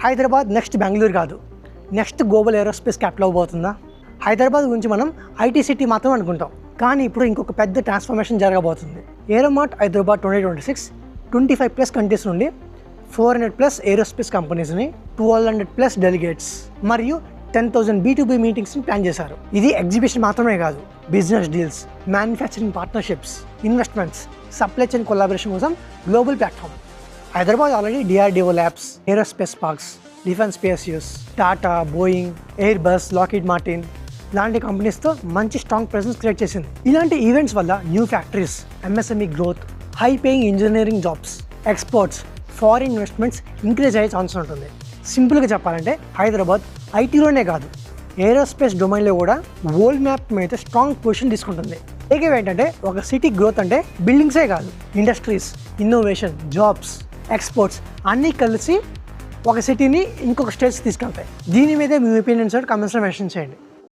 Hyderabad next Bengaluru కాదు, next global aerospace capital అవ్వబోతుందా? హైదరాబాద్ గురించి మనం ఐటీ సిటీ మాత్రం అనుకుంటాం, కానీ ఇప్పుడు ఇంకొక పెద్ద ట్రాన్స్ఫర్మేషన్ జరగబోతుంది. ఏరోమార్ట్ హైదరాబాద్ 2026 25+ కంట్రీస్ నుండి 400+ ఏరోస్పేస్ కంపెనీస్ని, 1200+ డెలిగేట్స్ మరియు 10,000 B2B మీటింగ్స్ని ప్లాన్ చేశారు. ఇది ఎగ్జిబిషన్ మాత్రమే కాదు, business deals, manufacturing partnerships, investments, supply chain collaboration కోసం global platform. Hyderabad already DRDO labs, aerospace parks, defence space, Tata, Boeing, Airbus, Lockheed Martin లాంటి కంపెనీస్తో మంచి స్ట్రాంగ్ ప్రెసెన్స్ క్రియేట్ చేసింది. ఇలాంటి ఈవెంట్స్ వల్ల new factories, MSME growth, high paying engineering jobs, exports, foreign investments increase అయ్యే chance ఉంటుంది. సింపుల్గా చెప్పాలంటే హైదరాబాద్ ఐటీలోనే కాదు, ఏరోస్పేస్ డొమైన్లో కూడా వరల్డ్ మ్యాప్ మీద స్ట్రాంగ్ పొజిషన్ తీసుకుంటుంది. ఏకేవి ఏంటంటే ఒక సిటీ గ్రోత్ అంటే బిల్డింగ్సే కాదు, ఇండస్ట్రీస్, ఇన్నోవేషన్, జాబ్స్, ఎక్స్పోర్ట్స్ అన్నీ కలిసి ఒక సిటీని ఇంకొక స్టేట్స్కి తీసుకెళ్తాయి. దీని మీదే మీ ఒపీనియన్స్ కామెంట్స్లో మెన్షన్ చేయండి.